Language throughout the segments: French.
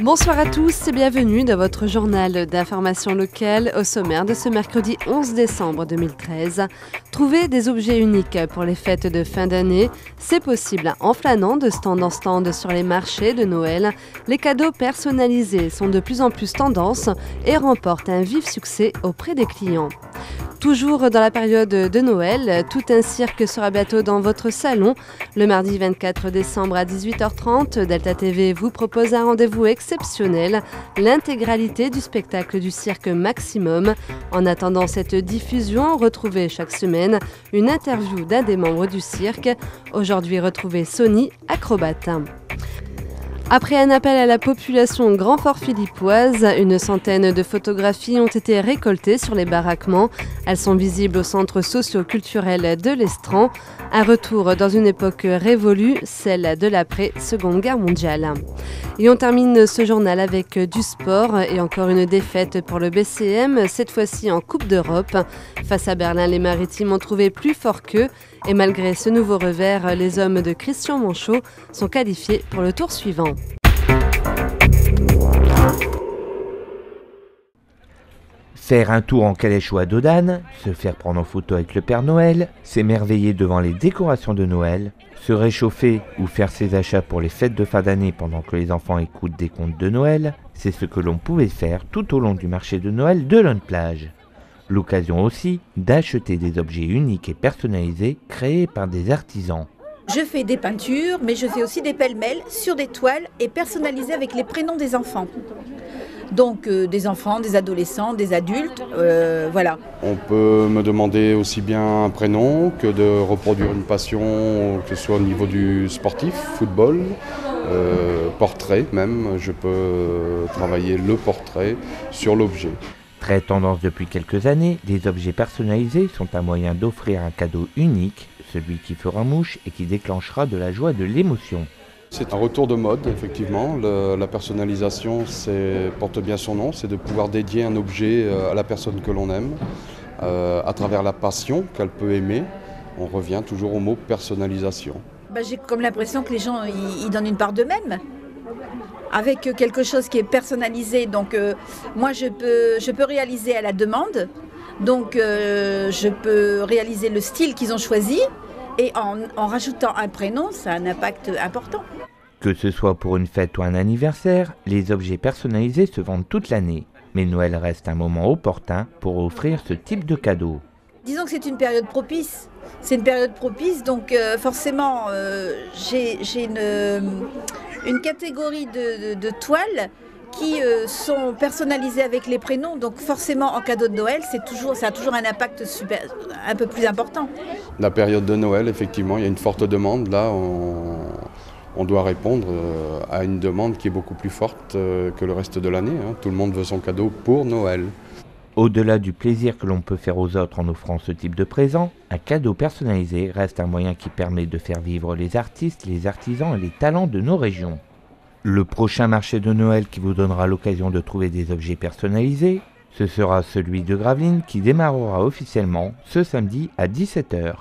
Bonsoir à tous et bienvenue dans votre journal d'information locale. Au sommaire de ce mercredi 11 décembre 2013. Trouver des objets uniques pour les fêtes de fin d'année, c'est possible en flânant de stand en stand sur les marchés de Noël. Les cadeaux personnalisés sont de plus en plus tendance et remportent un vif succès auprès des clients. Toujours dans la période de Noël, tout un cirque sera bientôt dans votre salon. Le mardi 24 décembre à 18h30, Delta TV vous propose un rendez-vous exceptionnel, l'intégralité du spectacle du cirque Maximum. En attendant cette diffusion, retrouvez chaque semaine une interview d'un des membres du cirque. Aujourd'hui, retrouvez Sony, acrobate. Après un appel à la population Grand-Fort-Philippoise, une centaine de photographies ont été récoltées sur les baraquements. Elles sont visibles au centre socio-culturel de l'Estran. Un retour dans une époque révolue, celle de l'après-Seconde Guerre mondiale. Et on termine ce journal avec du sport et encore une défaite pour le BCM, cette fois-ci en Coupe d'Europe. Face à Berlin, les Maritimes ont trouvé plus fort qu'eux. Et malgré ce nouveau revers, les hommes de Christian Monchot sont qualifiés pour le tour suivant. Faire un tour en calèche ou à dos d'âne, se faire prendre en photo avec le Père Noël, s'émerveiller devant les décorations de Noël, se réchauffer ou faire ses achats pour les fêtes de fin d'année pendant que les enfants écoutent des contes de Noël, c'est ce que l'on pouvait faire tout au long du marché de Noël de Lonne-Plage. L'occasion aussi d'acheter des objets uniques et personnalisés créés par des artisans. Je fais des peintures, mais je fais aussi des pêle-mêles sur des toiles et personnalisées avec les prénoms des enfants. Donc des enfants, des adolescents, des adultes, voilà. On peut me demander aussi bien un prénom que de reproduire une passion, que ce soit au niveau du sportif, football, portrait même. Je peux travailler le portrait sur l'objet. Très tendance depuis quelques années, les objets personnalisés sont un moyen d'offrir un cadeau unique, celui qui fera mouche et qui déclenchera de la joie, de l'émotion. C'est un retour de mode, effectivement. La personnalisation porte bien son nom, c'est de pouvoir dédier un objet à la personne que l'on aime, à travers la passion qu'elle peut aimer. On revient toujours au mot personnalisation. J'ai comme l'impression que les gens ils donnent une part d'eux-mêmes. Avec quelque chose qui est personnalisé, donc moi je peux réaliser à la demande, donc je peux réaliser le style qu'ils ont choisi et en rajoutant un prénom, ça a un impact important. Que ce soit pour une fête ou un anniversaire, les objets personnalisés se vendent toute l'année, mais Noël reste un moment opportun pour offrir ce type de cadeau. Disons que c'est une période propice. C'est une période propice, donc forcément j'ai une catégorie de toiles qui sont personnalisées avec les prénoms, donc forcément en cadeau de Noël, ça a toujours un impact un peu plus important. La période de Noël, effectivement, il y a une forte demande. Là, on doit répondre à une demande qui est beaucoup plus forte que le reste de l'année. Tout le monde veut son cadeau pour Noël. Au-delà du plaisir que l'on peut faire aux autres en offrant ce type de présent, un cadeau personnalisé reste un moyen qui permet de faire vivre les artistes, les artisans et les talents de nos régions. Le prochain marché de Noël qui vous donnera l'occasion de trouver des objets personnalisés, ce sera celui de Gravelines qui démarrera officiellement ce samedi à 17h.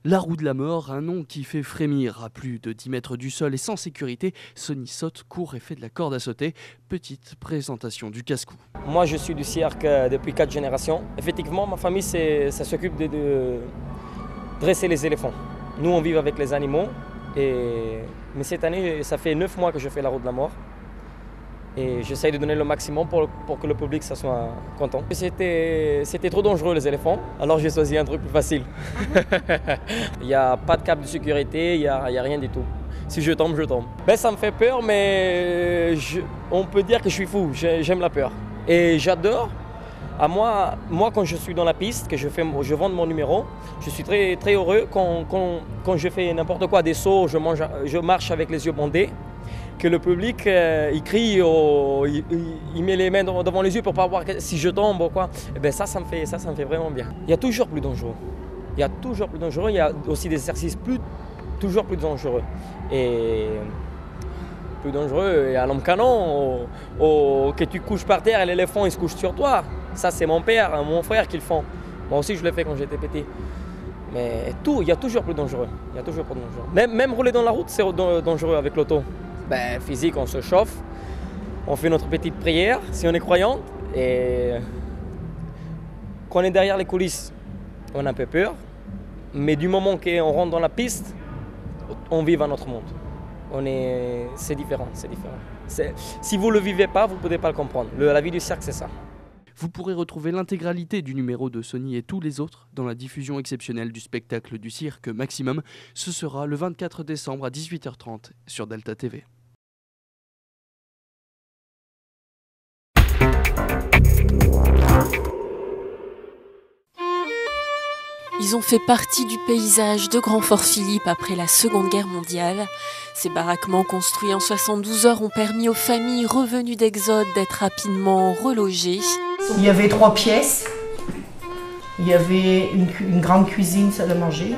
La roue de la mort, un nom qui fait frémir. À plus de 10 mètres du sol et sans sécurité, Sony saute, court et fait de la corde à sauter. Petite présentation du casse-cou. Moi, je suis du cirque depuis 4 générations. Effectivement, ma famille ça s'occupe de dresser les éléphants. Nous, on vit avec les animaux. Mais cette année, ça fait 9 mois que je fais la roue de la mort. Et j'essaye de donner le maximum pour que le public soit content. C'était trop dangereux les éléphants, alors j'ai choisi un truc plus facile. Il n'y a pas de câble de sécurité, il n'y a rien du tout. Si je tombe, je tombe. Ça me fait peur, mais on peut dire que je suis fou, j'aime la peur. Et j'adore. Moi, quand je suis dans la piste, que je vends mon numéro, je suis très, très heureux quand je fais n'importe quoi, des sauts, je marche avec les yeux bandés. Que le public il crie, il met les mains devant les yeux pour ne pas voir si je tombe ou quoi. Ça me fait vraiment bien. Il y a toujours plus dangereux. Il y a aussi des exercices toujours plus dangereux. Et plus dangereux. Il y a l'homme canon, ou que tu couches par terre et l'éléphant il se couche sur toi. Ça c'est mon père, mon frère qui le font. Moi aussi je l'ai fait quand j'étais petit. Mais il y a toujours plus dangereux. Il y a toujours plus dangereux. Même rouler dans la route, c'est dangereux avec l'auto. Ben, physique, on se chauffe, on fait notre petite prière si on est croyant. Et quand on est derrière les coulisses, on a un peu peur. Mais du moment qu'on rentre dans la piste, on vit à notre monde. C'est différent, c'est différent. Si vous ne le vivez pas, vous ne pouvez pas le comprendre. La vie du cirque, c'est ça. Vous pourrez retrouver l'intégralité du numéro de Sony et tous les autres dans la diffusion exceptionnelle du spectacle du cirque Maximum. Ce sera le 24 décembre à 18h30 sur Delta TV. Ils ont fait partie du paysage de Grand-Fort-Philippe après la Seconde Guerre mondiale. Ces baraquements construits en 72 heures ont permis aux familles revenues d'exode d'être rapidement relogées. Il y avait 3 pièces, il y avait une grande cuisine, salle à manger,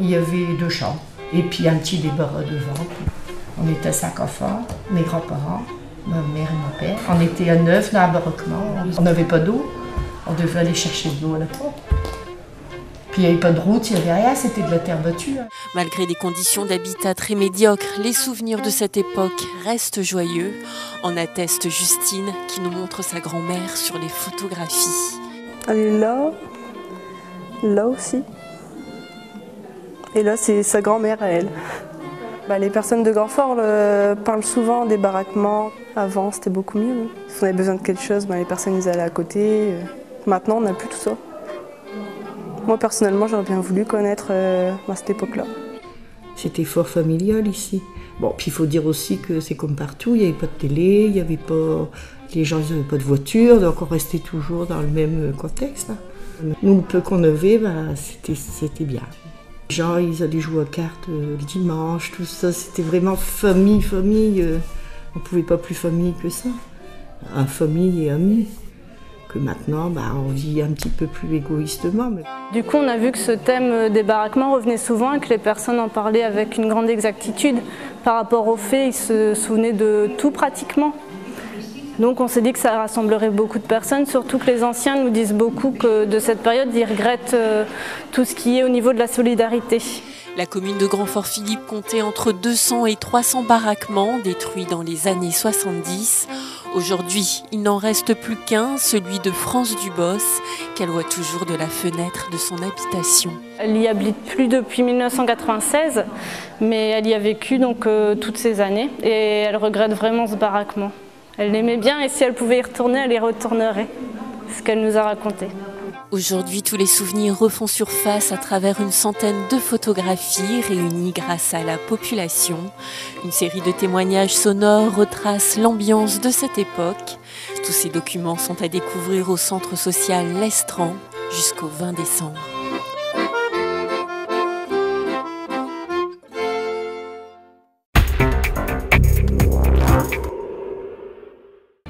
il y avait 2 chambres et puis un petit débarras devant. On était 5 enfants, mes grands-parents, ma mère et mon père. On était à 9 dans un baraquement, on n'avait pas d'eau, on devait aller chercher de l'eau à la pompe. Puis il n'y avait pas de route, il n'y avait rien, c'était de la terre battue. Malgré des conditions d'habitat très médiocres, les souvenirs de cette époque restent joyeux. En atteste Justine qui nous montre sa grand-mère sur les photographies. Elle est là aussi. Et là c'est sa grand-mère à elle. Les personnes de Grand-Fort parlent souvent des baraquements. Avant c'était beaucoup mieux. Si on avait besoin de quelque chose, les personnes ils allaient à côté. Maintenant on n'a plus tout ça. Moi, personnellement, j'aurais bien voulu connaître à cette époque-là. C'était fort familial ici. Bon, puis il faut dire aussi que c'est comme partout, il n'y avait pas de télé, il y avait pas... les gens n'avaient pas de voiture, donc on restait toujours dans le même contexte. Nous, le peu qu'on avait, c'était bien. Les gens, ils allaient jouer aux cartes le dimanche, tout ça, c'était vraiment famille. On ne pouvait pas plus famille que ça. Famille et amis. Que maintenant, on vit un petit peu plus égoïstement. Du coup, on a vu que ce thème des baraquements revenait souvent et que les personnes en parlaient avec une grande exactitude. Par rapport aux faits, ils se souvenaient de tout pratiquement. Donc on s'est dit que ça rassemblerait beaucoup de personnes, surtout que les anciens nous disent beaucoup que de cette période, ils regrettent tout ce qui est au niveau de la solidarité. La commune de Grand-Fort-Philippe comptait entre 200 et 300 baraquements détruits dans les années 70. Aujourd'hui, il n'en reste plus qu'un, celui de France Dubos, qu'elle voit toujours de la fenêtre de son habitation. Elle n'y habite plus depuis 1996, mais elle y a vécu donc toutes ces années et elle regrette vraiment ce baraquement. Elle l'aimait bien et si elle pouvait y retourner, elle y retournerait, ce qu'elle nous a raconté. Aujourd'hui, tous les souvenirs refont surface à travers une centaine de photographies réunies grâce à la population. Une série de témoignages sonores retrace l'ambiance de cette époque. Tous ces documents sont à découvrir au centre social L'Estran jusqu'au 20 décembre.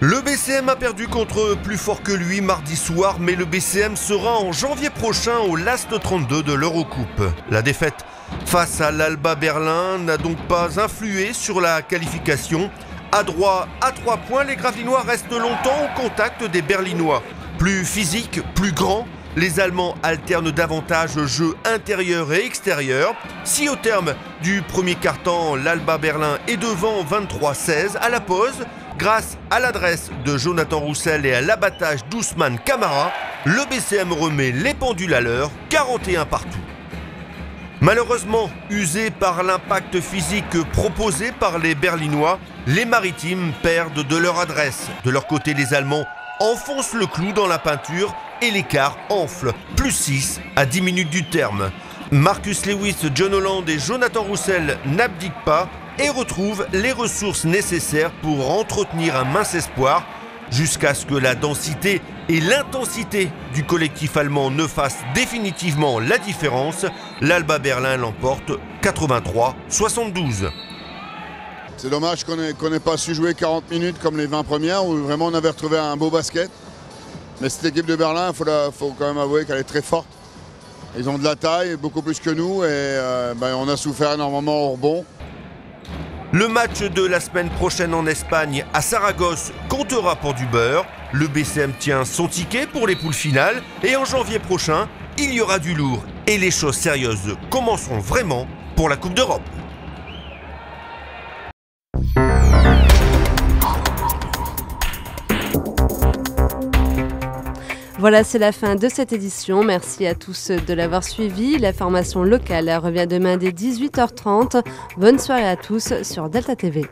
Le BCM a perdu contre plus fort que lui mardi soir, mais le BCM sera en janvier prochain au Last 32 de l'Eurocoupe. La défaite face à l'Alba Berlin n'a donc pas influé sur la qualification. À droit à 3 points, les Gravelinois restent longtemps au contact des Berlinois. Plus physiques, plus grands, les Allemands alternent davantage jeu intérieur et extérieur. Si au terme du premier quart-temps, l'Alba Berlin est devant 23-16 à la pause, grâce à l'adresse de Jonathan Roussel et à l'abattage d'Ousmane Camara, le BCM remet les pendules à l'heure, 41 partout. Malheureusement, usés par l'impact physique proposé par les Berlinois, les Maritimes perdent de leur adresse. De leur côté, les Allemands enfoncent le clou dans la peinture et l'écart enfle, plus 6 à 10 minutes du terme. Marcus Lewis, John Holland et Jonathan Roussel n'abdiquent pas et retrouvent les ressources nécessaires pour entretenir un mince espoir jusqu'à ce que la densité et l'intensité du collectif allemand ne fassent définitivement la différence. L'Alba Berlin l'emporte 83-72. C'est dommage qu'on n'ait pas su jouer 40 minutes comme les 20 premières où vraiment on avait retrouvé un beau basket. Mais cette équipe de Berlin, il faut quand même avouer qu'elle est très forte. Ils ont de la taille, beaucoup plus que nous et on a souffert énormément au rebond. Le match de la semaine prochaine en Espagne à Saragosse comptera pour du beurre. Le BCM tient son ticket pour les poules finales et en janvier prochain, il y aura du lourd et les choses sérieuses commenceront vraiment pour la Coupe d'Europe. Voilà, c'est la fin de cette édition. Merci à tous de l'avoir suivi. La formation locale revient demain dès 18h30. Bonne soirée à tous sur Delta TV.